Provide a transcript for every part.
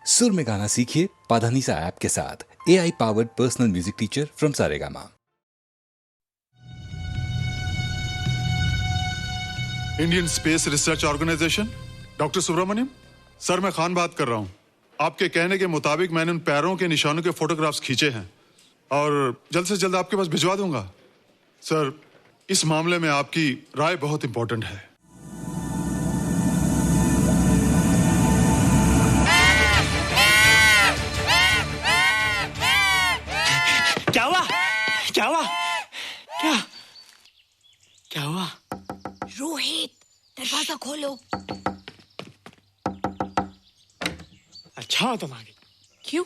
सुर में गाना सीखिए पाधानीसा ऐप के साथ। AI powered personal music teacher from Saregama. Indian space research organisation, doctor Subramanyam sir, मैं खान बात कर रहा हूँ। आपके कहने के मुताबिक मैंने उन पैरों के निशानों के फोटोग्राफ्स खींचे हैं और जल्द से जल्द आपके पास भिजवा दूंगा। सर, इस मामले में आपकी राय बहुत इंपॉर्टेंट है। क्या हुआ? क्या हुआ? क्या क्या हुआ? रोहित, दरवाजा खोलो। अच्छा हो तुम आ गई। क्यों?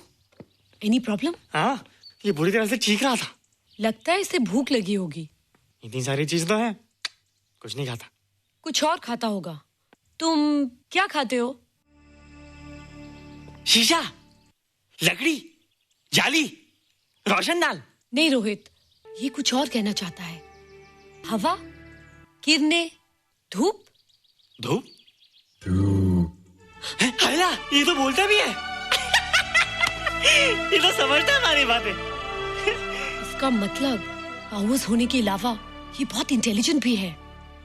Any problem? हाँ, ये बुरी तरह से चीख रहा था। लगता है इसे भूख लगी होगी। इतनी सारी चीज तो है, कुछ नहीं खाता। कुछ और खाता होगा। तुम क्या खाते हो? शीशा, लकड़ी, जाली, रोशनदान। नहीं रोहित, ये कुछ और कहना चाहता है। हवा, किरणें, धूप। धूप? हैला, ये तो बोलता भी है। ये तो समझता है हमारी बातें। इसका मतलब पावर्स होने के अलावा ये बहुत इंटेलिजेंट भी है।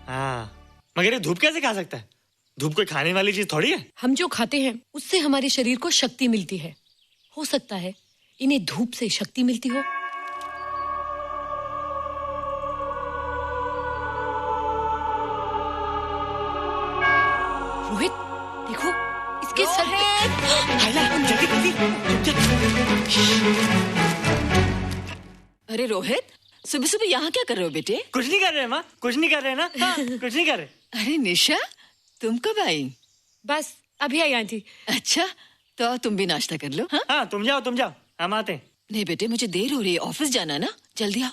हाँ, मगर ये धूप कैसे खा सकता है? धूप कोई खाने वाली चीज थोड़ी है। हम जो खाते हैं उससे हमारे शरीर को शक्ति मिलती है। हो सकता है इन्हें धूप से शक्ति मिलती हो। रोहित, देखो इसके सर पे। हैला, जल्दी जल्दी। अरे रोहित, सुबह सुबह यहाँ क्या कर रहे हो बेटे? कुछ नहीं कर रहे माँ, कुछ नहीं कर रहे ना। हाँ, कुछ नहीं कर रहे। अरे निशा, तुम कब आई? बस अभी आई आंटी। अच्छा, तो तुम भी नाश्ता कर लो। हाँ, हाँ, तुम जाओ, हम आते हैं। नहीं बेटे, मुझे देर हो रही है, ऑफिस जाना ना, जल्दी आओ।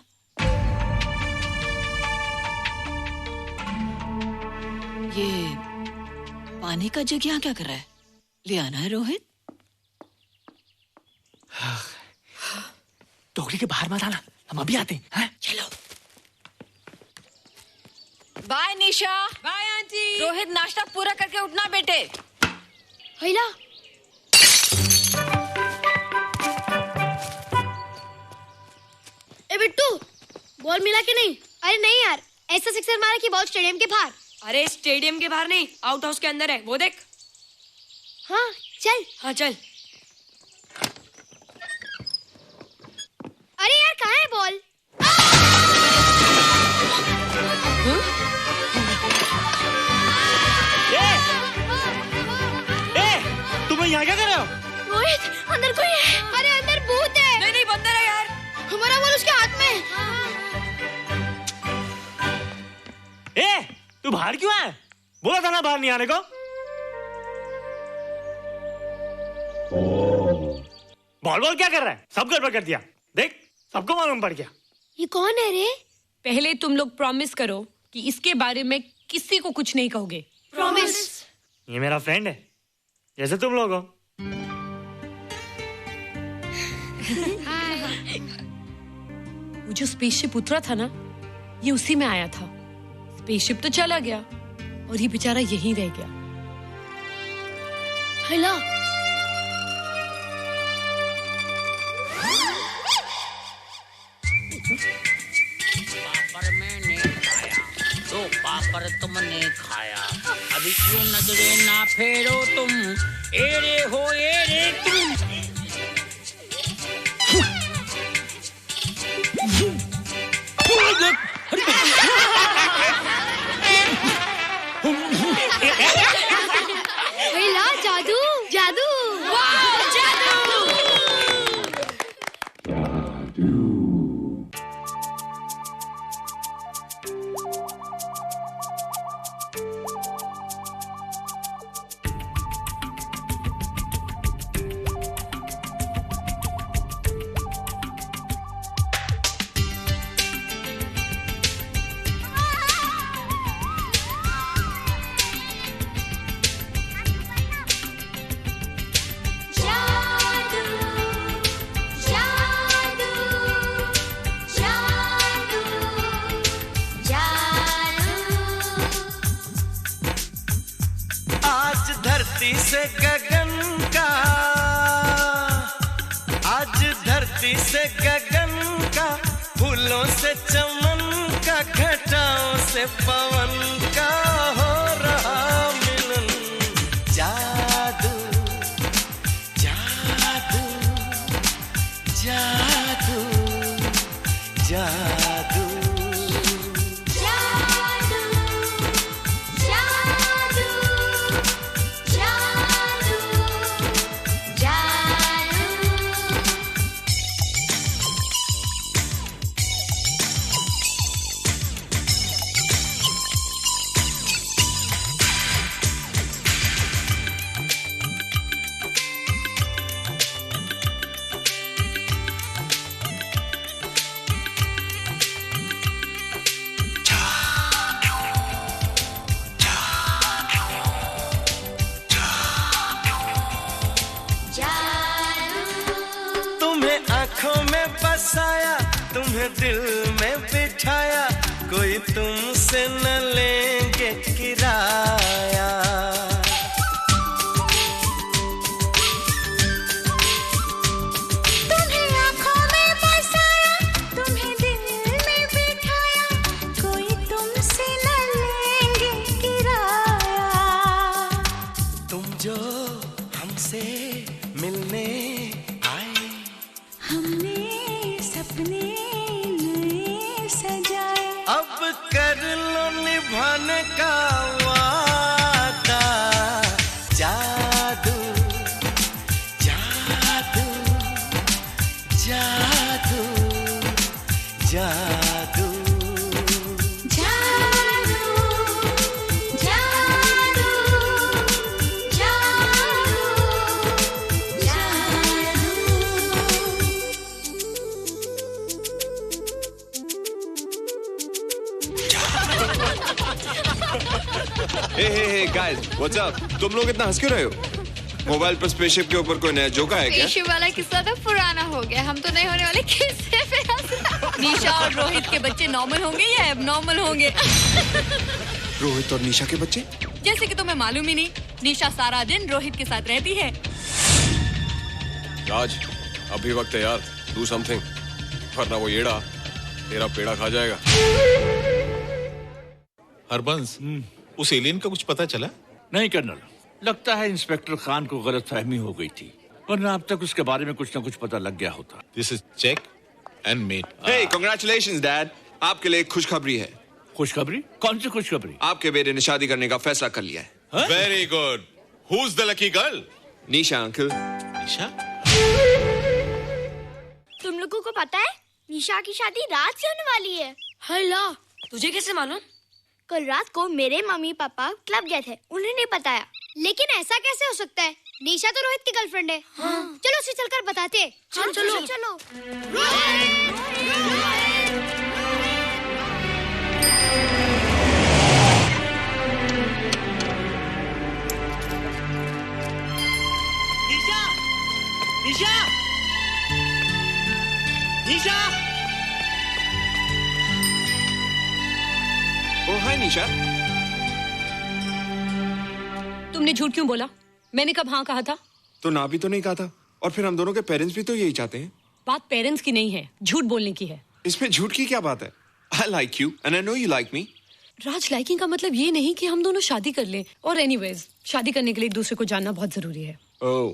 ये पानी का जग यहाँ क्या कर रहा है? ले आना है रोहित। टोकरी के बाहर मत आना, हम अभी आते हैं। हाँ? चलो। Bye Nisha. Bye aunty. Rohit, नाश्ता पूरा करके उठना बेटे। हैला, ए बिट्टू, बॉल मिला कि नहीं? अरे नहीं यार, ऐसा सिक्सर मारा कि बॉल स्टेडियम के बाहर। अरे स्टेडियम के बाहर नहीं, आउट हाउस के अंदर है, वो देख। हाँ चल। हाँ चल। अरे यार, कहाँ है बॉल? तुम यहाँ क्या कर रहे हो? रोहित, अंदर कोई है। अरे अंदर भूत है। नहीं बंदर है यार। हमारा बॉल उसके हाथ में। तू बाहर क्यों है? बोला था ना बाहर नहीं आने को। बॉल क्या कर रहा है? सब गड़बड़ कर दिया। देख, सबको मालूम पड़ गया। ये कौन है रे? पहले तुम लोग प्रॉमिस करो कि इसके बारे में किसी को कुछ नहीं कहोगे। प्रॉमिस। ये मेरा फ्रेंड है, जैसे तुम लोग हो। वो जो स्पेसशिप उतरा था ना, ये उसी में आया था। स्पेसशिप तो चला गया और ये बेचारा यहीं रह गया। हैला, पापड़ मैंने खाया, दो पापड़ तुमने खाया, अभी क्यों नजरे ना फेरो तुम, एरे हो एरे तुम। हैला, जादू जादू। वाह, जादू। धरती से गगन का, फूलों से चमन का, घटाओं से पवन का हो रहा मिलन। जादू जादू जादू जादू बसाया, तुम्हें दिल में बिठाया, कोई तुमसे न लेंगे किराया। तुम्हें आँखों में बसाया, तुम्हें दिल में बिठाया, कोई तुमसे न लेंगे किराया। तुम जो हमसे मिलने आए, हमने सपने नए सजाए, अब कर लो निभाने का वादा। जादू जादू जादू जादू Hey guys, what's up? तुम लोग इतना हंस क्यों रहे हो? मोबाइल पर स्पेसशिप के ऊपर कोई नया जोक है क्या? स्पेसशिप वाला किस्सा तो पुराना हो गया, हम तो नहीं होने वाले किस्से पे हंसना। निशा और रोहित के बच्चे नॉर्मल होंगे या एबनॉर्मल होंगे? रोहित और निशा के बच्चे? जैसे कि तुम्हें मालूम ही नहीं, निशा सारा दिन रोहित के साथ रहती है। राज, अभी वक्त है यार, do something, वरना वो येड़ा तेरा पेड़ा खा जाएगा। हरबंस, उस एलियन का कुछ पता चला? नहीं कर्नल, लगता है इंस्पेक्टर खान को गलतफहमी हो गई थी, वरना अब तक उसके बारे में कुछ न कुछ पता लग गया होता। This is check and mate. Hey, congratulations dad, आपके लिए एक खुशखबरी है। खुशखबरी? कौन सी खुशखबरी? आपके बेटे ने शादी करने का फैसला कर लिया है। Very good. Who's the lucky girl? Nisha uncle. Nisha? तुम लोगों को पता है निशा की शादी रात से होने वाली है। हल्ला, तुझे कैसे मालूम? कल रात को मेरे मम्मी पापा क्लब गए थे, उन्हें नहीं बताया। लेकिन ऐसा कैसे हो सकता है? निशा तो रोहित की गर्लफ्रेंड है। हाँ। चलो उसे चलकर बताते हैं। चलो चलो चलो। निशा, निशा, निशा। ओ हाय निशा। तुमने झूठ क्यों बोला? मैंने कब हाँ कहा था? तो ना भी तो नहीं कहा था, और फिर हम दोनों के पेरेंट्स भी तो यही चाहते हैं। बात पेरेंट्स की नहीं है, झूठ बोलने की है। इसमें झूठ की क्या बात है? I like you and I know you like me. Raj, liking का मतलब ये नहीं कि हम दोनों शादी कर लें। और एनीवेज, शादी करने के लिए एक दूसरे को जानना बहुत जरूरी है। ओह,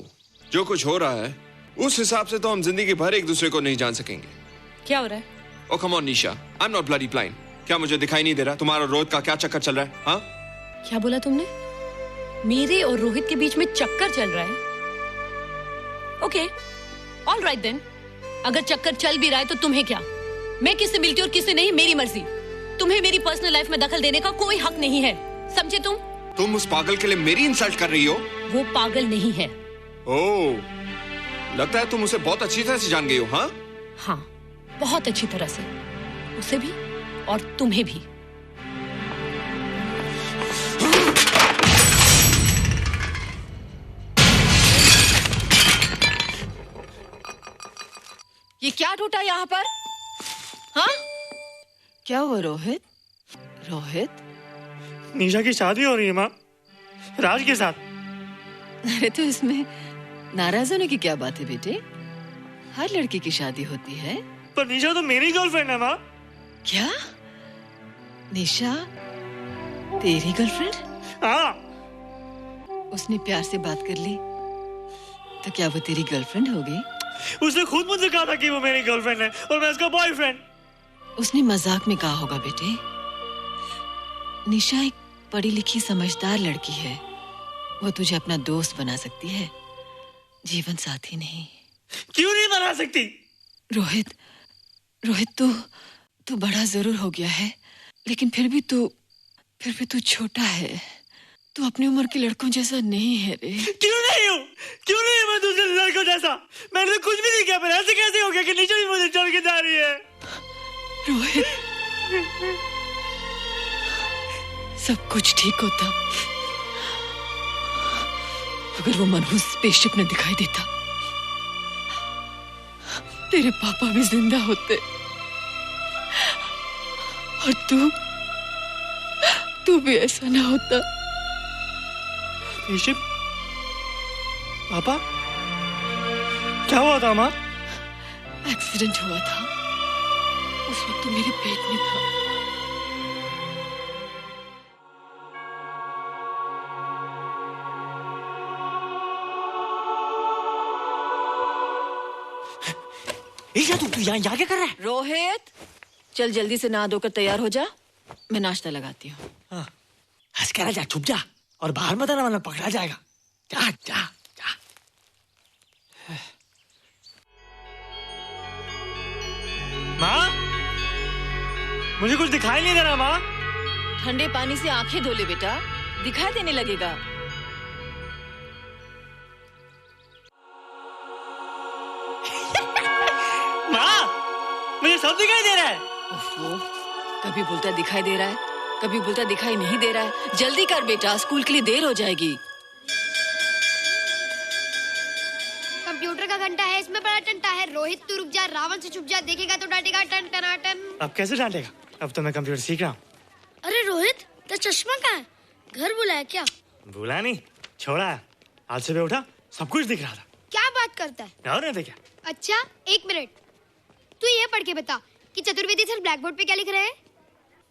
जो कुछ हो रहा है उस हिसाब से तो हम जिंदगी भर एक दूसरे को नहीं जान सकेंगे। क्या हो रहा है? Oh come on Nisha, I'm not bloody blind. क्या मुझे दिखाई नहीं दे रहा तुम्हारा रोहित का क्या चक्कर चल रहा है? हाँ? क्या बोला तुमने? मेरे और रोहित के बीच में चक्कर चल रहा है? Okay, all right then. अगर चक्कर चल भी रहा है तो तुम्हें क्या? मैं किससे मिलती हूँ और किससे नहीं, मेरी मर्जी। तुम्हें मेरी पर्सनल लाइफ में दखल देने का कोई हक नहीं है, समझे तुम? तुम उस पागल के लिए मेरी इंसल्ट कर रही हो? वो पागल नहीं है। ओह, लगता है तुम उसे बहुत अच्छी तरह से जान गई हो। हाँ? हाँ, बहुत अच्छी तरह से, उसे भी और तुम्हें भी। ये क्या टूटा यहाँ पर? हाँ? क्या हुआ रोहित? रोहित? निशा की शादी हो रही है माँ, राज के साथ। अरे तो इसमें नाराज होने की क्या बात है बेटे? हर लड़की की शादी होती है। पर निशा तो मेरी गर्लफ्रेंड है माँ। क्या? निशा तेरी गर्लफ्रेंड? हाँ। उसने प्यार से बात कर ली तो क्या वो तेरी गर्लफ्रेंड हो गई? उसने खुद मुझसे कहा था कि वो मेरी गर्लफ्रेंड है और मैं उसका बॉयफ्रेंड। उसने मजाक में कहा होगा बेटे। निशा एक पढ़ी लिखी समझदार लड़की है। वो तुझे अपना दोस्त बना सकती है, जीवन साथी नहीं। क्यों नहीं बना सकती? रोहित, तू बड़ा जरूर हो गया है, लेकिन फिर भी तू छोटा है। तू अपनी उम्र के लड़कों जैसा नहीं है रे। क्यों नहीं हूँ? क्यों नहीं मैं दूसरे लड़कों जैसा? मैंने तो कुछ भी नहीं किया, पर ऐसे कैसे हो गया कि निशा भी मुझे छोड़ के जा रही है? रोहित, सब कुछ ठीक होता अगर वो मनहूस स्पेसशिप न दिखाई देता। तेरे पापा भी जिंदा होते और तू भी ऐसा ना होता। स्पेसशिप? पापा? क्या हुआ था माँ? एक्सीडेंट हुआ था, उस वक्त तो मेरे पेट में था। तू यहाँ क्या कर रहा है? रोहित, चल जल्दी से नहा धोकर तैयार हो जा, मैं नाश्ता लगाती हूँ। हंस कर जा, छुप जा और बाहर मत आना वरना पकड़ा जाएगा। जा जा जा। माँ, मुझे कुछ दिखाई नहीं दे रहा माँ। ठंडे पानी से आंखें धो ले बेटा, दिखाई देने लगेगा। मुझे सब दिखाई दे रहा है। कभी बोलता दिखाई दे रहा है, कभी बोलता दिखाई नहीं दे रहा है। जल्दी कर बेटा, स्कूल के लिए देर हो जाएगी। कंप्यूटर का घंटा है, इसमें बड़ा टंटा है। रोहित तू रुक जा, रावण से छुप जा, देखेगा तो डांटेगा टन टनाटन। अब कैसे डांटेगा? अब तो मैं कंप्यूटर सीख रहा हूँ। अरे रोहित, तेरा चश्मा कहाँ है? घर बुलाया क्या? भूला नहीं, छोड़ा है। आज सुबह उठा, सब कुछ दिख रहा था। क्या बात करता है? और नहीं तो क्या? अच्छा, एक मिनट, तू ये पढ़ के बता कि चतुर्वेदी सर ब्लैक बोर्ड पे क्या लिख रहे हैं?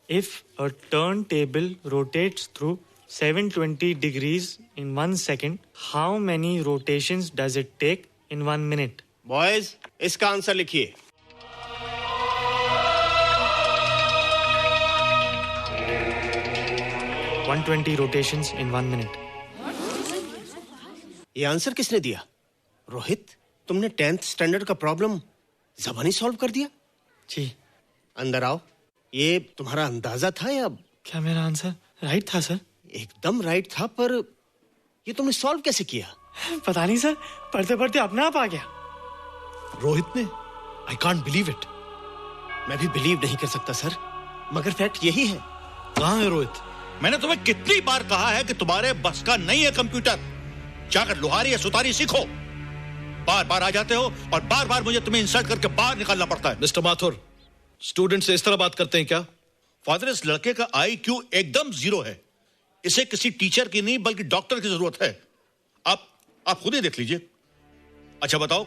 If a turntable rotates through 720 degrees in 1 second, how many rotations does it take in 1 minute? Boys, इसका आंसर लिखिए। — 120 rotations in 1 minute. ये आंसर किसने दिया? रोहित, तुमने 10th स्टैंडर्ड का प्रॉब्लम ज़बानी सॉल्व कर दिया? जी। अंदर आओ। ये तुम्हारा अंदाजा था या? क्या मेरा आंसर राइट था सर? एकदम राइट था, पर ये तुमने सॉल्व कैसे किया? पता नहीं सर, पढ़ते पढ़ते अपने आप आ गया। रोहित ने? I can't believe it. मैं भी बिलीव नहीं कर सकता सर, मगर फैक्ट यही है। कहाँ है रोहित? मैंने तुम्हें कितनी बार कहा है कि तुम्हारे बस का नहीं है कंप्यूटर। जाकर लोहारी या सुतारी सीखो। बार बार आ जाते हो और बार बार मुझे तुम्हें इंसल्ट करके बाहर निकालना पड़ता है। मिस्टर माथुर, स्टूडेंट से इस तरह बात करते हैं क्या? फादर, इस लड़के का IQ एकदम 0 है। इसे किसी टीचर की नहीं बल्कि डॉक्टर की जरूरत है। आप खुद ही देख लीजिए। अच्छा बताओ,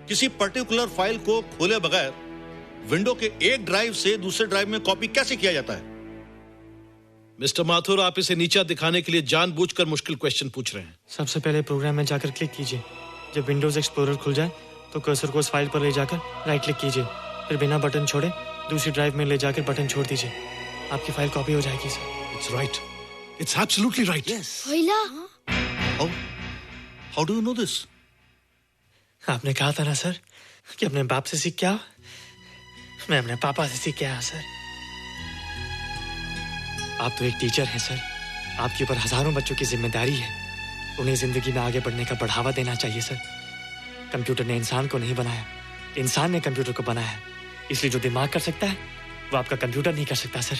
किसी पर्टिकुलर फाइल को खोले बगैर विंडो के एक ड्राइव से दूसरे ड्राइव में कॉपी कैसे किया जाता है? मिस्टर माथुर, आप इसे नीचा दिखाने के लिए जानबूझकर मुश्किल क्वेश्चन पूछ रहे हैं। सबसे पहले प्रोग्राम में जाकर क्लिक कीजिए। जब विंडोज एक्सप्लोरर खुल जाए तो कर्सर को उस फाइल पर ले जाकर राइट क्लिक कीजिए, फिर बिना बटन छोड़े दूसरी ड्राइव में ले जाकर बटन छोड़ दीजिए। आपकी फाइल कॉपी हो जाएगी sir. It's right, it's absolutely right. होइला, how do you know this? आपने कहा था ना सर कि अपने बाप से सीख के आओ। मैं अपने पापा से सीख के आया सर। आप तो एक टीचर हैं सर, आपके ऊपर हजारों बच्चों की जिम्मेदारी है। उन्हें जिंदगी में आगे बढ़ने का बढ़ावा देना चाहिए सर। कंप्यूटर ने इंसान को नहीं बनाया, इंसान ने कंप्यूटर को बनाया। इसलिए जो दिमाग कर सकता है वो आपका कंप्यूटर नहीं कर सकता सर।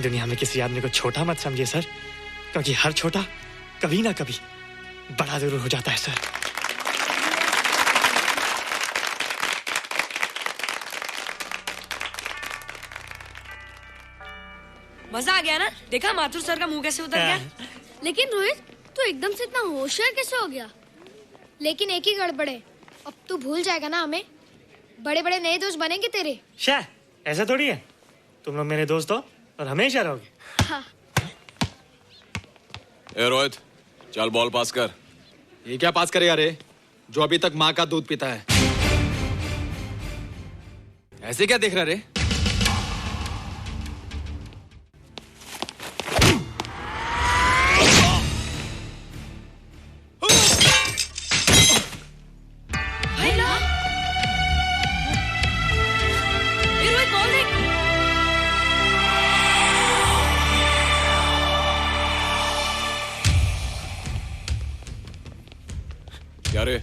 दुनिया में किसी आदमी को छोटा मत समझिए सर, क्योंकि हर छोटा कभी ना कभी बड़ा जरूर हो जाता है सर। मजा आ गया ना? देखा माथुर सर का मुंह कैसे उतर गया? लेकिन रोहित, तू एकदम से इतना होशियार कैसे हो गया? लेकिन एक ही गड़बड़ है, अब तू भूल जाएगा ना हमें। बड़े बड़े नए दोस्त बनेंगे तेरे। शाह, ऐसा थोड़ी है। तुम लोग मेरे दोस्त हो और हमेशा रहोगे। हाँ। ए रोहित, चल बॉल पास कर। ये क्या पास करेगा रे, जो अभी तक माँ का दूध पीता है? ऐसे क्या देख रहा रे? क्या रे,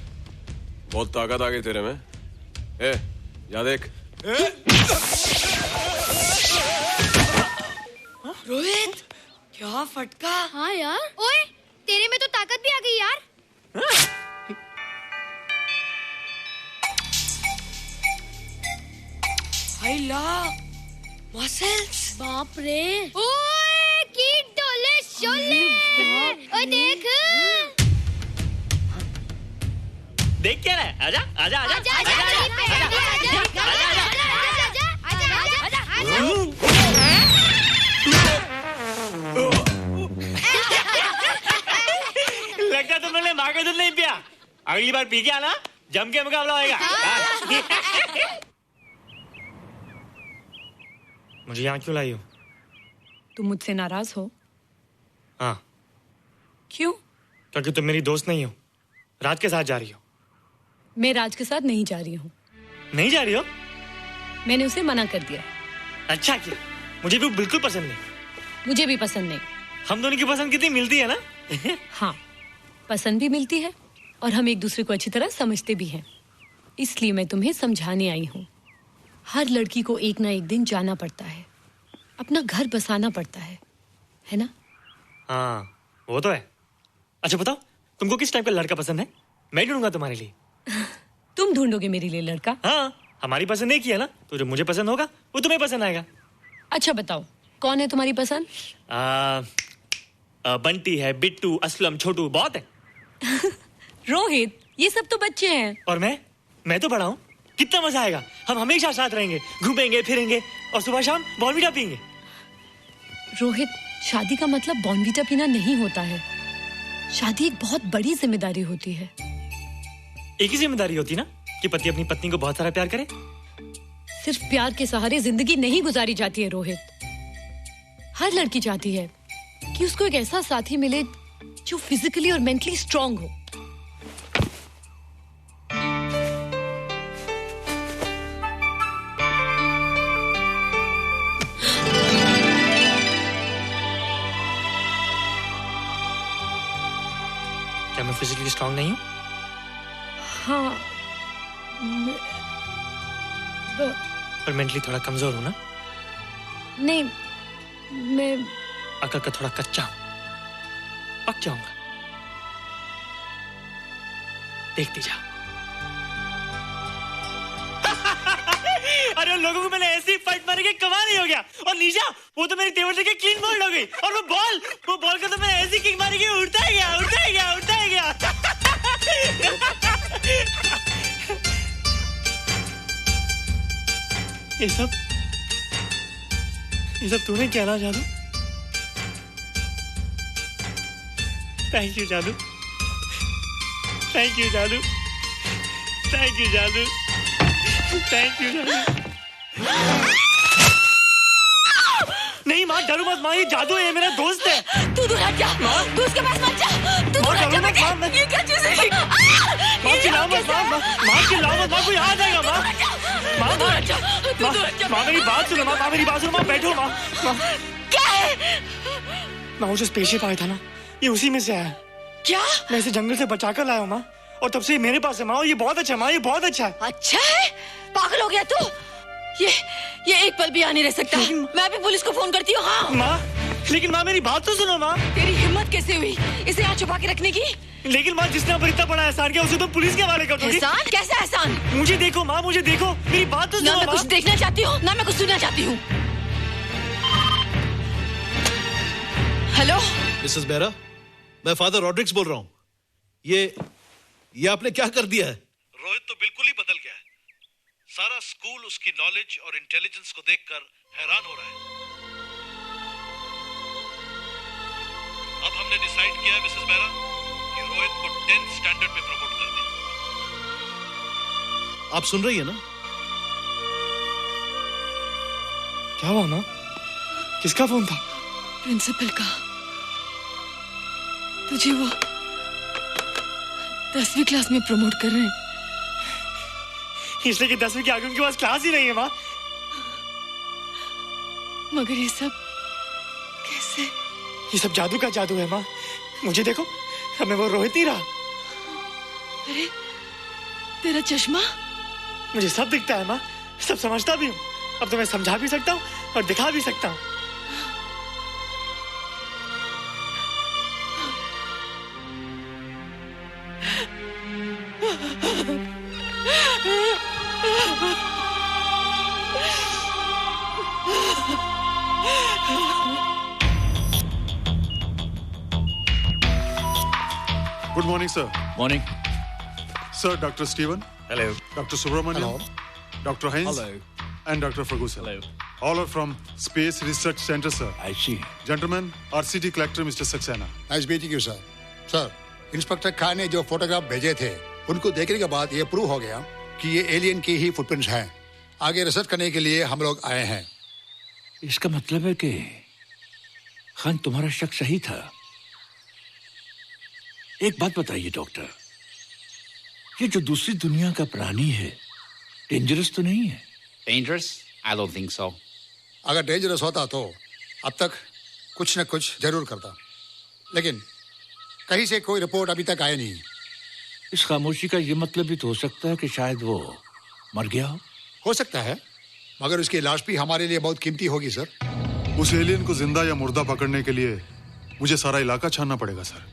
बहुत ताकत आ गई तेरे में। ए, जा देख। रोहित, क्या फटका। हाँ यार। ओए, तेरे में तो ताकत भी आ गई यार। मसल्स। बाप रे। ओए, की डोले शोले। ओए देख। देख क्या रहा है? आजा आजा आजा आजा आजा लगता तुमने माँ का दूध नहीं पिया। अगली बार पी के आना, जम के मुकाबला होएगा। मुझे यहाँ क्यों लाई हो? तुम मुझसे नाराज हो? हाँ। क्यों? क्योंकि तुम मेरी दोस्त नहीं हो, राज के साथ जा रही हो। मैं राज के साथ नहीं जा रही हूँ। नहीं जा रही हो? मैंने उसे मना कर दिया। अच्छा किया, मुझे भी बिल्कुल पसंद नहीं। मुझे भी पसंद नहीं। हम दोनों की पसंद कितनी मिलती है ना। हाँ, पसंद भी मिलती है और हम एक दूसरे को अच्छी तरह समझते भी हैं। इसलिए मैं तुम्हें समझाने आई हूँ। हर लड़की को एक ना एक दिन जाना पड़ता है, अपना घर बसाना पड़ता है ना? हाँ, वो तो है। अच्छा बताओ, तुमको किस टाइप का लड़का पसंद है? मैं ढूंढूंगा तुम्हारे लिए। तुम ढूंढोगे मेरे लिए लड़का? हाँ, हमारी पसंद एक ही है ना, तो जो मुझे पसंद होगा वो तुम्हें पसंद आएगा। अच्छा बताओ, कौन है तुम्हारी पसंद? बंटी है, बिट्टू, असलम, छोटू, बहुत है। रोहित, ये सब तो बच्चे हैं। और मैं तो बड़ा हूँ। कितना मजा आएगा, हम हमेशा साथ रहेंगे, घूमेंगे फिरेंगे और सुबह शाम बॉर्नवीटा पीएंगे। रोहित, शादी का मतलब बॉर्नवीटा पीना नहीं होता है। शादी एक बहुत बड़ी जिम्मेदारी होती है। एक ही जिम्मेदारी होती ना कि पति अपनी पत्नी को बहुत सारा प्यार करे। सिर्फ प्यार के सहारे जिंदगी नहीं गुजारी जाती है रोहित। हर लड़की चाहती है कि उसको एक ऐसा साथी मिले जो फिजिकली और मेंटली स्ट्रांग हो। क्या मैं फिजिकली स्ट्रांग नहीं हूँ? हाँ, पर मेंटली थोड़ा कमजोर हूँ ना? नहीं, मैं अकल का थोड़ा कच्चा हूँ, पक जाऊंगा। देखती जा। अरे लोगों को मैंने ऐसी फाइट मारी कि कमाल ही हो गया। और निशा, वो तो मेरी टेबल से क्लीन बोल्ड हो गई। और वो बॉल को तो मैंने ऐसी किक मारी कि उड़ता ही गया, उड़ता ही गया, उड़ता ही गया। ये सब तूने कहना जादू? थैंक यू जादू, थैंक यू जादू, थैंक यू जादू, थैंक यू जादू। नहीं माँ, डरो मत माँ, ये जादू है, ये मेरा दोस्त है। तू दूर हट जा, तू उसके पास मत जा, तू दूर हट जा बेटे। ये क्या चीज़ है? माँ चिल्लाओ मत, माँ चिल्लाओ मत, माँ कोई आ जाएगा। माँ मेरी बात सुनो, माँ मेरी बात सुनो, माँ बैठो। माँ क्या है? माँ वो जो स्पेसशिप आया था ना, ये उसी में से आया। क्या? मैं इसे जंगल से बचा कर लाया हूँ माँ, और तब से ये मेरे पास है माँ। और ये बहुत अच्छा है माँ, ये बहुत अच्छा है। अच्छा है? पागल हो गया तू? ये एक पल भी यहाँ नहीं रह सकता। मैं अभी पुलिस को फोन करती हूँ। हाँ माँ, लेकिन माँ मेरी बात तो सुनो माँ। तेरी हिम्मत कैसे हुई इसे यहाँ छुपा के रखने की? लेकिन माँ, जिसने अब इतना बड़ा एहसान किया उसे तो पुलिस के हवाले कर दोगी। एहसान? कैसा एहसान? मुझे देखो माँ, मुझे देखो, मेरी बात तो सुनो। ना मैं कुछ देखना चाहती हूँ, ना मैं कुछ सुनना चाहती हूँ। हेलो मिसेस बेरा, मैं फादर रॉड्रिक्स बोल रहा हूँ। ये आपने क्या कर दिया है? रोहित तो सारा स्कूल उसकी नॉलेज और इंटेलिजेंस को देखकर हैरान हो रहा है। अब हमने डिसाइड किया है मिसेस मेहरा कि रोहित को 10th स्टैंडर्ड में प्रमोट कर दें। आप सुन रही है ना? क्या हुआ माँ? किसका फोन था? प्रिंसिपल का। तुझे वो 10वीं क्लास में प्रमोट कर रहे हैं। इसलिए कि 10वीं के आगे उनके पास क्लास ही नहीं है माँ। मगर ये सब कैसे? ये सब जादू का जादू है माँ। मुझे देखो, अब मैं वो रोहित नहीं रहा। अरे तेरा चश्मा? मुझे सब दिखता है माँ, सब समझता भी हूँ। अब तो मैं समझा भी सकता हूँ और दिखा भी सकता हूँ। Good morning, sir. Morning. Sir, Dr. Steven. Hello. Dr. Subramaniam. Hello. Dr. Heinz. Hello. And Dr. Ferguson. Hello. All are from Space Research Center, sir. I see. Gentlemen, RCT collector Mr. Saxena. Nice meeting you sir. Sir, inspector Khan ने जो photograph भेजे थे उनको देखने के बाद ये prove हो गया कि ये एलियन की ही फुटप्रिंट्स हैं। आगे रिसर्च करने के लिए हम लोग आए हैं। इसका मतलब है कि खान तुम्हारा शक सही था। एक बात बताइए डॉक्टर, ये जो दूसरी दुनिया का प्राणी है डेंजरस तो नहीं है? Dangerous? I don't think so. अगर डेंजरस होता तो अब तक कुछ न कुछ जरूर करता, लेकिन कहीं से कोई रिपोर्ट अभी तक आई नहीं। इस खामोशी का ये मतलब भी तो हो सकता है कि शायद वो मर गया हो सकता है, मगर उसकी लाश भी हमारे लिए बहुत कीमती होगी सर। उस एलियन को जिंदा या मुर्दा पकड़ने के लिए मुझे सारा इलाका छानना पड़ेगा सर।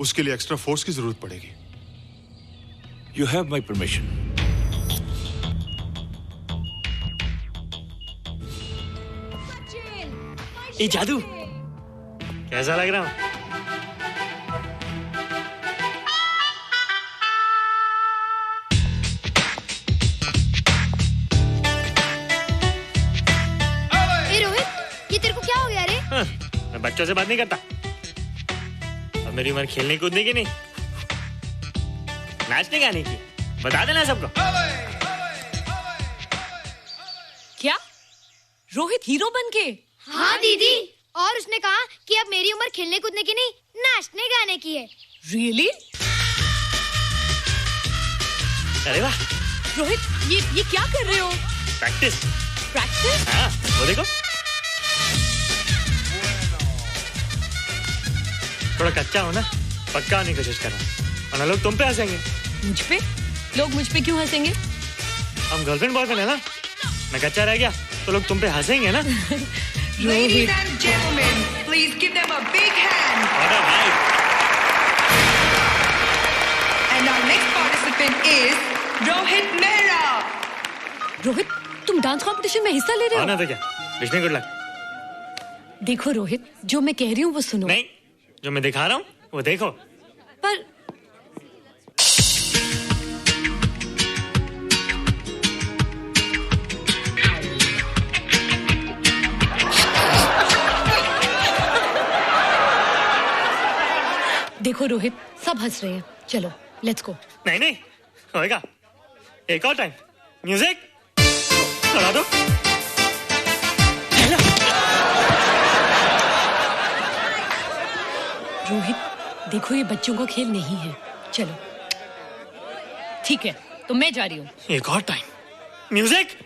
उसके लिए एक्स्ट्रा फोर्स की जरूरत पड़ेगी। You have my permission. ये जादू कैसा लग रहा हूँ? ए रोहित, ये तेरे को क्या हो गया रे? मैं बच्चों से बात नहीं करता। अब मेरी उम्र खेलने कूदने की नहीं, नाचने गाने की। बता देना सबको। क्या रोहित हीरो बन के? हाँ दीदी, और उसने कहा कि अब मेरी उम्र खेलने कूदने की नहीं, नाचने गाने की है। Really? अरे वाह रोहित, ये क्या कर रहे हो? प्रैक्टिस। प्रैक्टिस? हाँ, वो देखो। थोड़ा कच्चा हो ना, पक्का होने की कोशिश कर रहा हूँ, वरना लोग तुम पे हंसेंगे। मुझ पे? लोग मुझ पे क्यों हंसेंगे? हम गर्लफ्रेंड बॉयफ्रेंड है ना, मैं कच्चा रह गया तो लोग तुम पे हंसेंगे ना। Ladies and gentlemen, please give them a big hand. And our next participant is Rohit Mehra. Rohit, तुम डांस कंपटीशन में हिस्सा ले रहे हो? ना तो क्या, विश मी गुड लक। देखो रोहित, जो मैं कह रही हूँ वो सुनो। नहीं, जो मैं दिखा रहा हूँ वो देखो। पर देखो रोहित, सब हंस रहे हैं। चलो लेट्स गो। नहीं नहीं होएगा, एक और टाइम। म्यूजिक चला दो। रोहित देखो, ये बच्चों का खेल नहीं है। चलो ठीक है, तो मैं जा रही हूँ। एक और टाइम। म्यूजिक।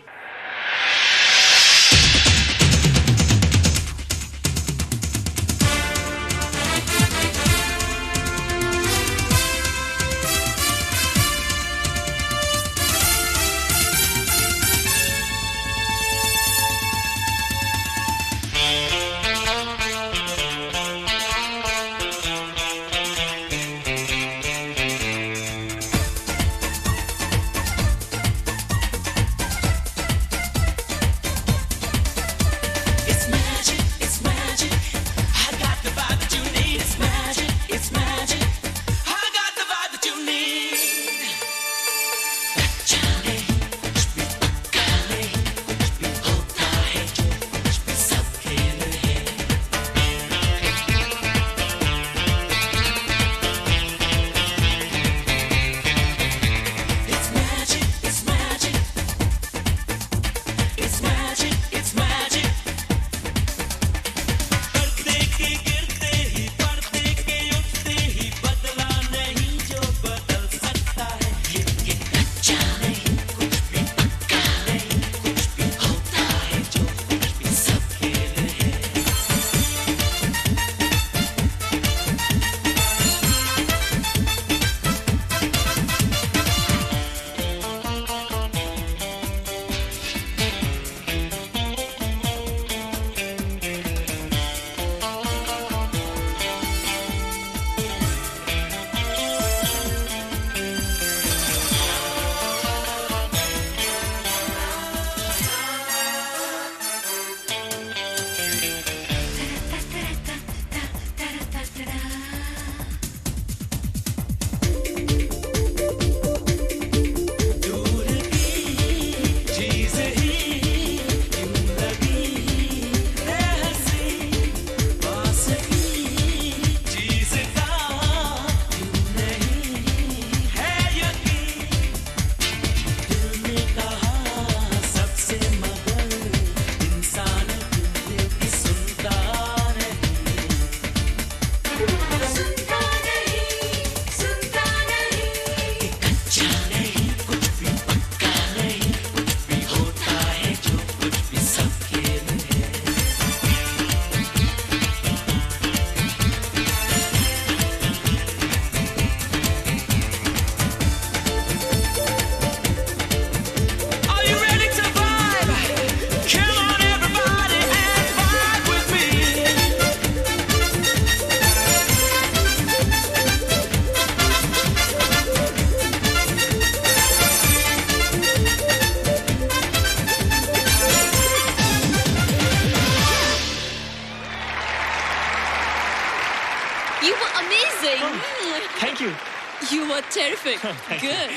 Terrific. Good.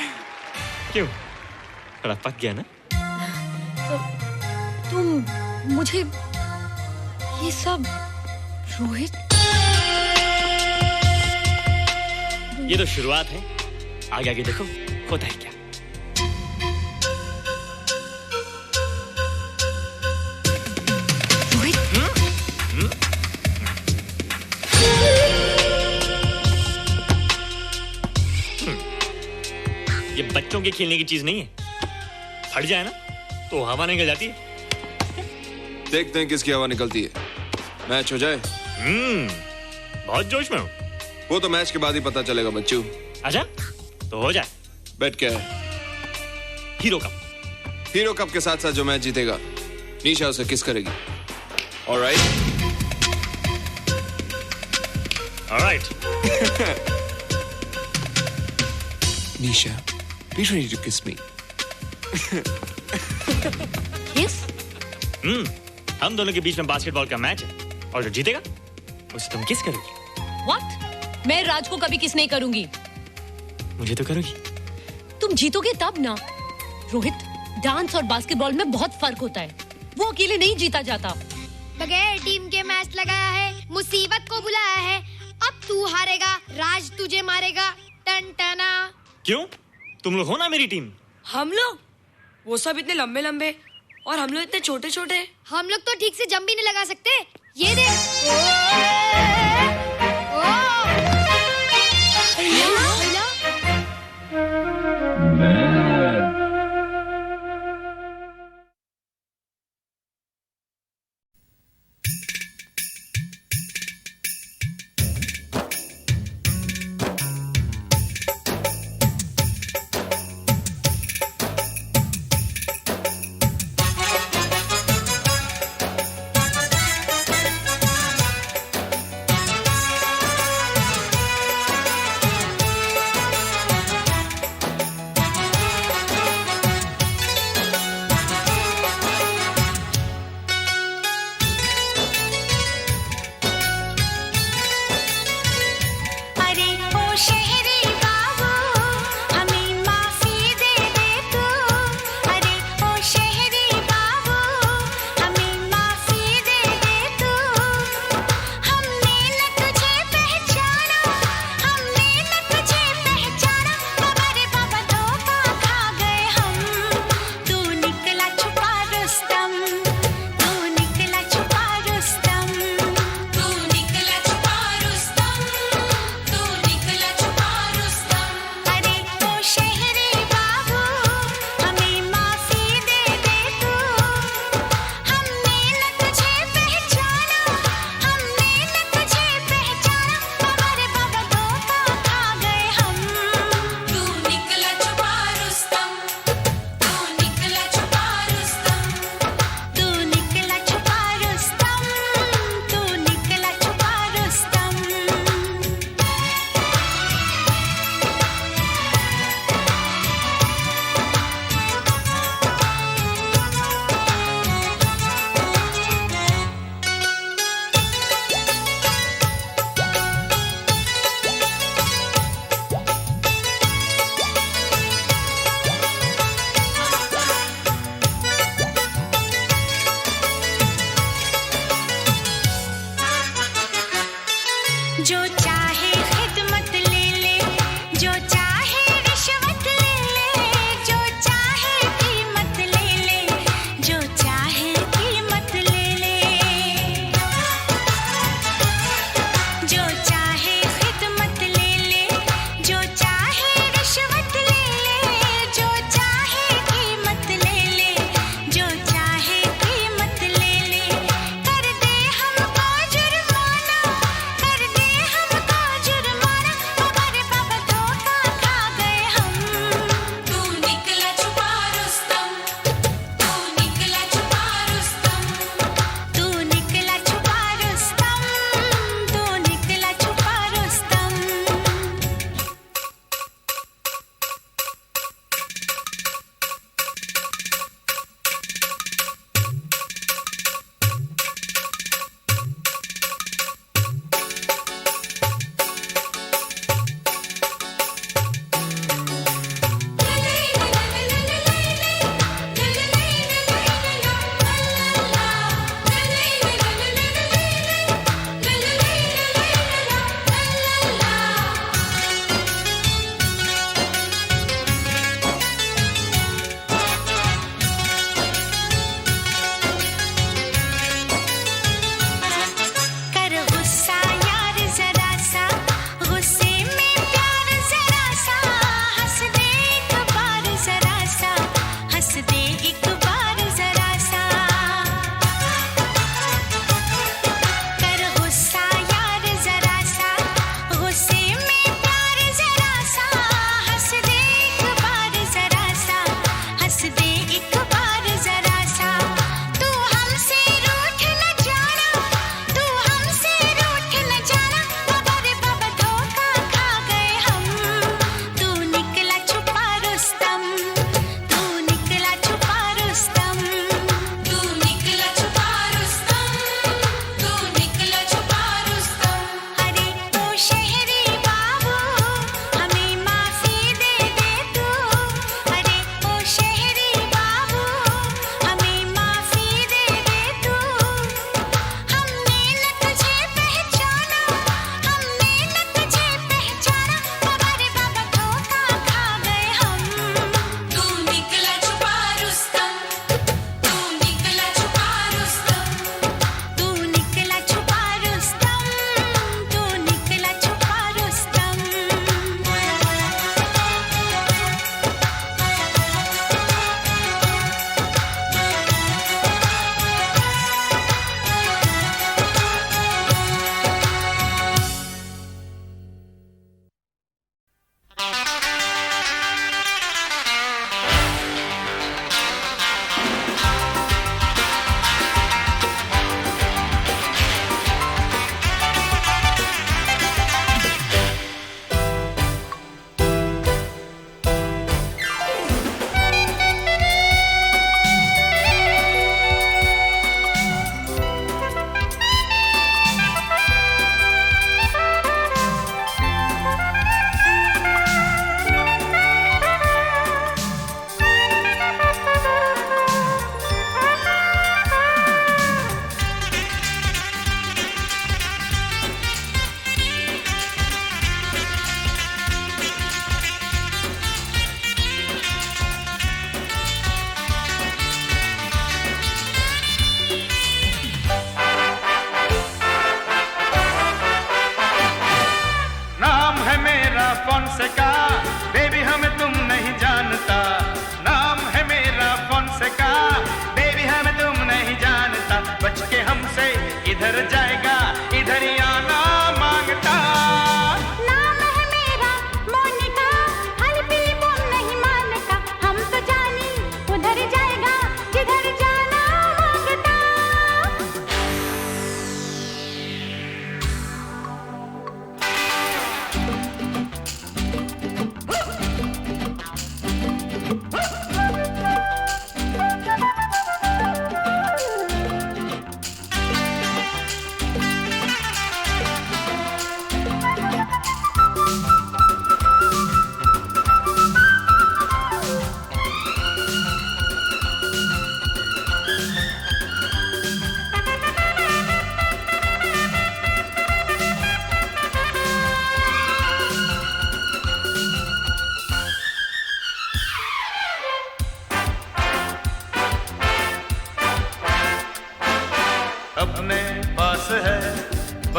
क्यों? थोड़ा पक गया ना? तुम मुझे ये सब रोहित, ये तो शुरुआत है, आगे आगे देखो होता है क्या। ये बच्चों के खेलने की चीज नहीं है, फट जाए ना तो हवा निकल जाती है। देखते हैं किसकी हवा निकलती है। मैच हो जाए। बहुत जोश में हूँ। वो तो मैच के बाद ही पता चलेगा बच्चू। अच्छा तो हो जाए। बेट क्या है? Hero cup. हीरो कप के साथ साथ जो मैच जीतेगा निशा उसे किस करेगी। Alright. Nisha, be ready to kiss me. Kiss? हम दोनों के बीच में बास्केटबॉल का मैच है और जो जीतेगा उसे तुम किस करोगी। What? मैं राज को कभी किस नहीं करूंगी। मुझे तो करोगी। तुम जीतोगे तब ना। रोहित, डांस और बास्केटबॉल में बहुत फर्क होता है, वो अकेले नहीं जीता जाता। बगैर टीम के मैच लगाया है, मुसीबत को बुलाया है, अब तू हारेगा, राज तुझे मारेगा। टन टना। क्यों? तुम लोग हो ना मेरी टीम। हम लोग? वो सब इतने लंबे लंबे और हम लोग इतने छोटे छोटे। हम लोग तो ठीक से जंप भी नहीं लगा सकते। ये देख।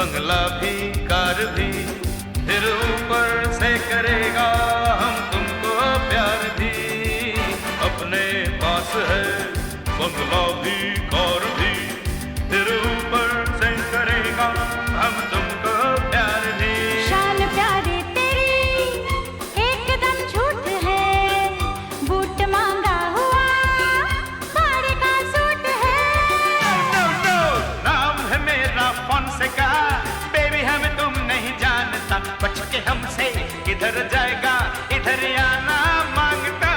बंगला भी कार भी, फिर ऊपर से करेगा हम तुमको प्यार भी। अपने पास है बंगला भी कार भी, फिर ऊपर से करेगा हम तुमको प्यार भी। शान प्यारे तेरी एकदम झूठ है, बूट मांगा हुआ साड़ी का सूट है। नो नो, नाम है मेरा फोनसेका, बेबी हमें तुम नहीं जानता, बच के हमसे किधर जाएगा, इधर आना मांगता।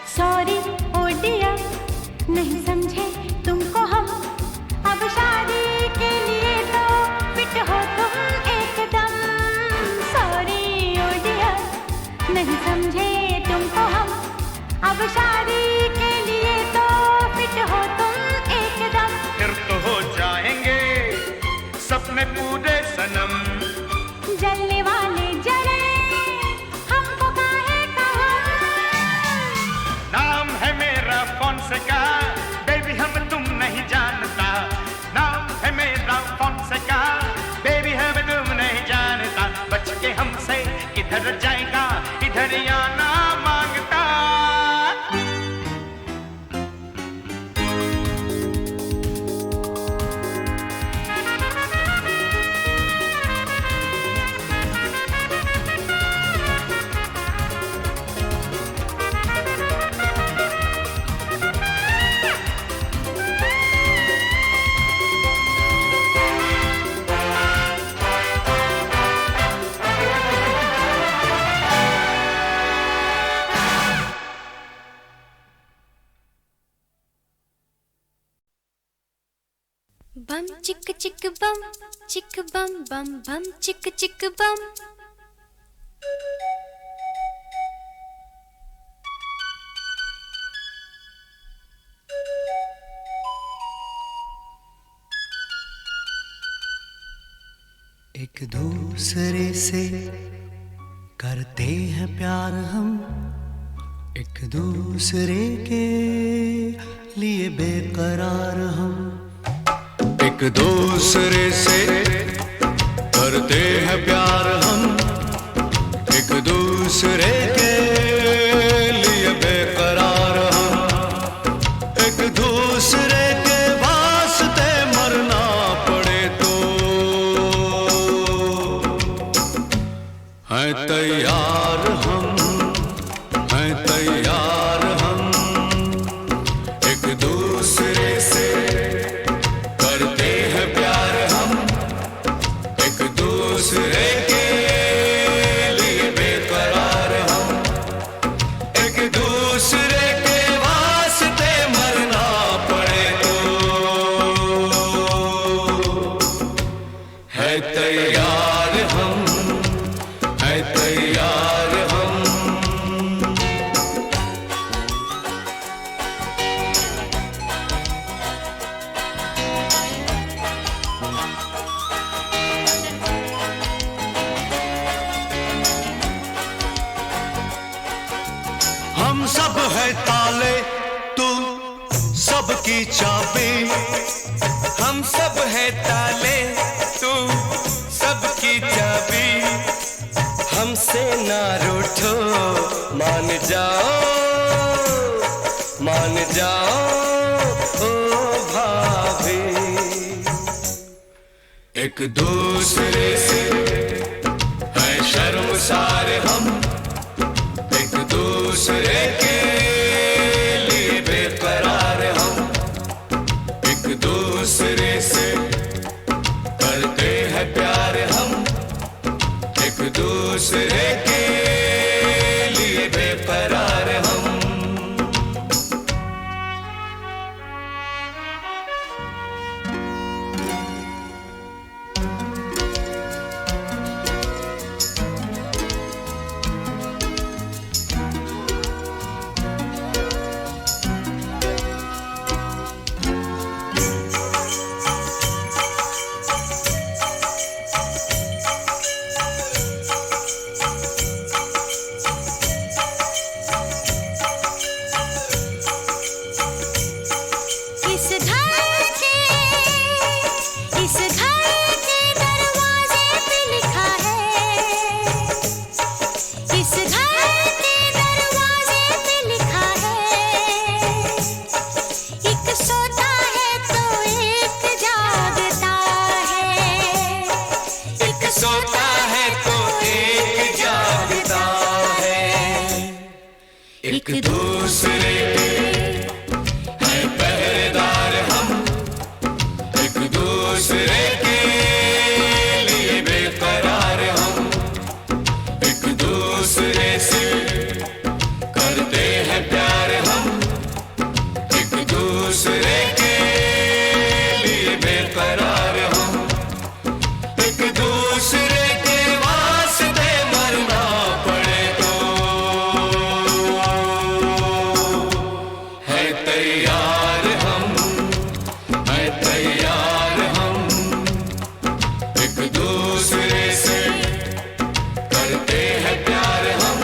सॉरी ओ डियर, नहीं समझे तुमको हम, अब शादी के लिए तो फिट हो तुम एकदम। सॉरी ओ डियर, नहीं समझे तुमको हम, अब शादी के लिए तो फिट हो तुम एकदम। फिर तो हो जाएंगे सपने पूरे सनम, जलने वाले जले हमको काहे कहा। नाम है मेरा फोनसेका, बेबी हम तुम नहीं जानता, नाम है मेरा फोनसेका, बेबी हम तुम नहीं जानता, बच के हमसे किधर जाएगा, इधर आना मांगता। बम चिक चिक बम चिक बम बम बम चिक चिक बम। एक दूसरे से करते हैं प्यार हम, एक दूसरे के लिए बेकरार हम। एक दूसरे से करते हैं प्यार हम, एक दूसरे के लिए बेकरार हम। एक दूसरे के वास्ते मरना पड़े तो हैं तैयार हम, हैं तैयार हम। एक दूसरे से करते हैं प्यार हम, एक दूसरे के लिए बेकरार हम। एक दूसरे के वास्ते मरना पड़े तो है तैयार हम, है तैयार हम। हम सब है ताले, तू सबकी चाबी। हम सब है ताले, तू सबकी चाबी। हमसे ना रूठो, मान जाओ, मान जाओ ओ भाभी। एक दूसरे से है शर्मसार हम, एक दूसरे के लिए बेकरार हम। एक दूसरे से करते हैं प्यार हम, एक दूसरे के लिए बेकरार हम। तो एक जागता है, एक दूसरे के हैं पहरेदार हम, एक दूसरे के लिए बेकरार हम, एक दूसरे से करते हैं प्यार हम, एक दूसरे के लिए बेकरार हम, एक दूसरे के वास्ते मरना पड़े तो है तैयार हम, है तैयार हम, एक दूसरे से करते हैं प्यार हम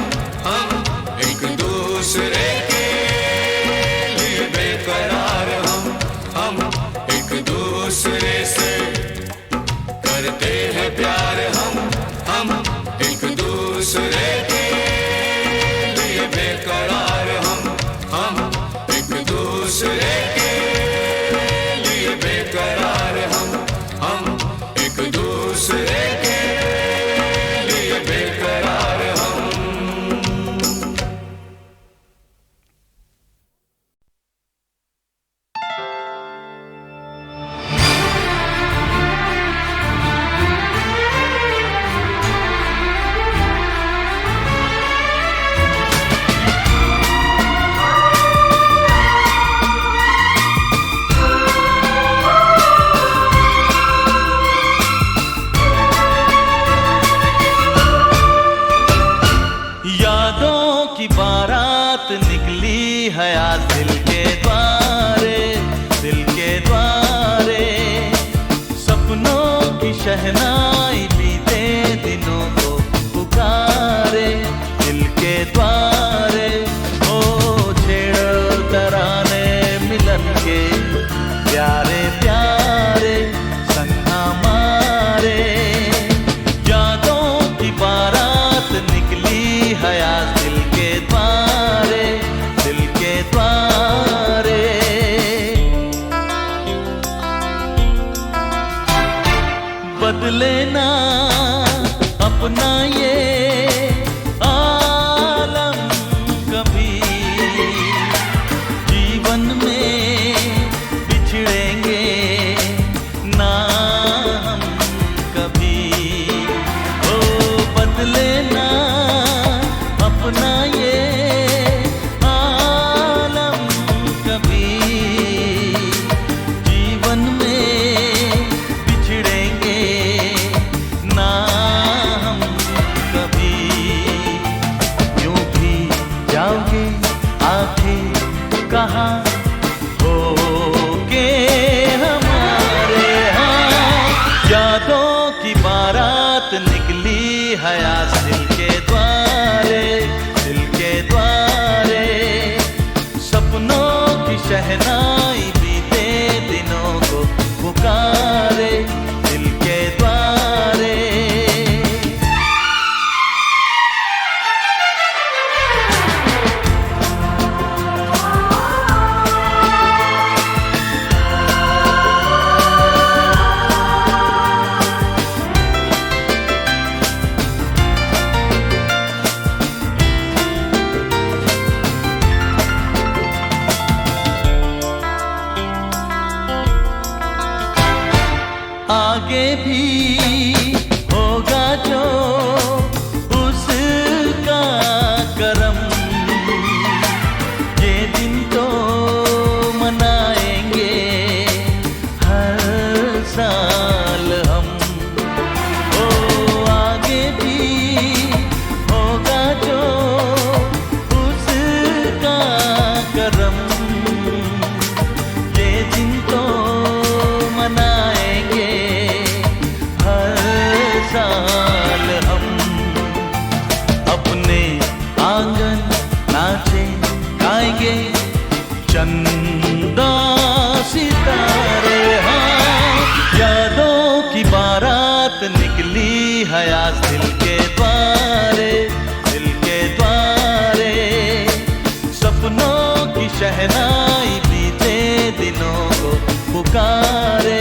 एक दूसरे के लिए बेकरार हम एक दूसरे से करते हैं प्यार हम एक दूसरे के लिए बेकरार हम एक दूसरे के लिए बेकरार हम एक दूसरे के लिए बेकरार हम। यादों की बारात निकली है आज दिल के द्वारे, दिल के द्वारे, सपनों की शहनाई बीते दिनों को पुकारे, दिल के द्वारे, ओ छेड़ो तराने मिलन के प्यारे प्यारे संग हमारे, यादों की बारात निकली है आज दिल के द्वारे, दिल के द्वारे। बदले ना अपना ये आलम कभी, जीवन में बिछड़ेंगे ना हम कभी, ओ बदले ना अपना ये आलम कभी, जीवन में बिछड़ेंगे ना हम कभी, यूं भी जाओगे आखिर कहाँ होगे हमारे, हाँ यादों की बारात निकली है आज दिल के द्वारे, दिल के द्वारे, सपनों की शहनाई बीते दिनों को पुकारे, दिल के द्वारे। आगे भी होगा जो उसका करम, ये दिन तो मनाएंगे हर साल हम, ओ आगे भी होगा जो उसका करम, ये दिन तो मनाएंगे हर साल हम, अपने आंगन नाचे गाएंगे चंदा सितारे, हाँ यादों की बारात निकली है आज दिल के द्वारे, दिल के द्वारे, सपनों की शहनाई बीते दिनों को पुकारे,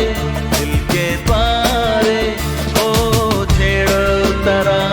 दिल के द्वारे, ओ छेड़ो तरा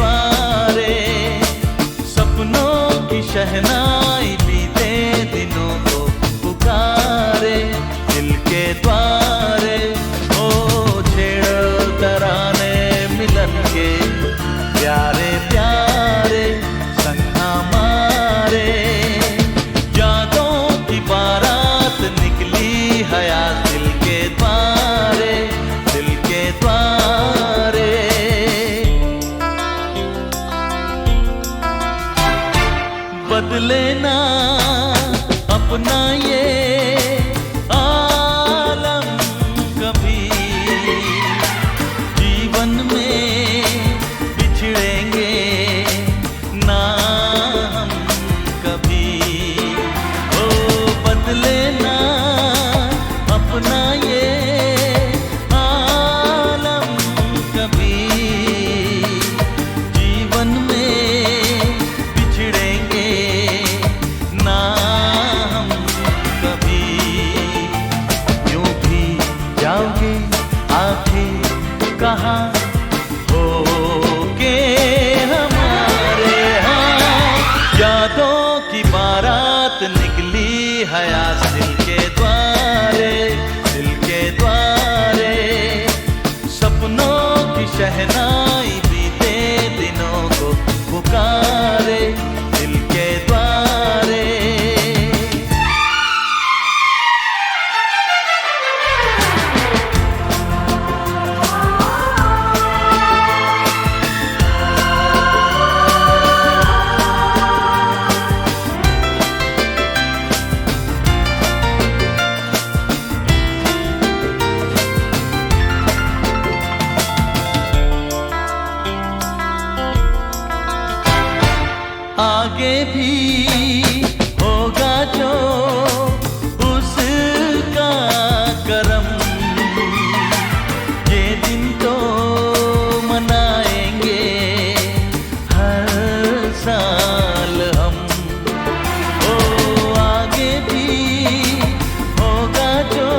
द्वारे, सपनों की शहनाई बीते दिनों को पुकारे दिल के द्वारे। ओ छेड़ो तराने मिलन के प्यारे प्यारे संग हमारे, यादों की बारात निकली हयात दिल के द्वारे, दिल के द्वारे। बदले ना अपना ये आलम कभी, जीवन में बिछड़ेंगे ना हम कभी। ओ बदले ना अपना ये आलम कभी, जीवन में बिछड़ेंगे ना हम कभी। यूं भी जाओगे आखिर कहाँ होगे हमारे, हाँ यादों की बारात निकली हयात दिल के द्वारे, दिल के द्वारे। सपनों की शहनाई बीते दिनों को पुकारे दिल के द्वारे। आगे भी होगा जो उसका करम, ये दिन तो मनाएंगे हर साल हम। ओ आगे भी होगा जो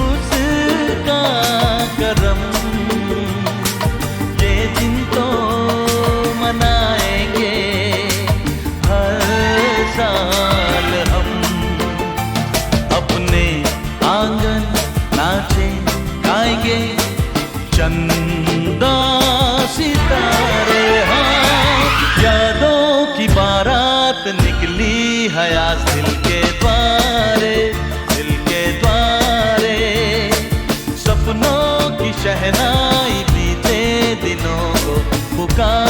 उसका करम, ये दिन तो मनाएंगे हर साल हम। अपने आंगन नाचे गाएंगे चंदा सितारे, हाँ यादों की बारात निकली हयात दिल के द्वारे, दिल के द्वारे। सपनों की शहनाई बीते दिनों को पुकार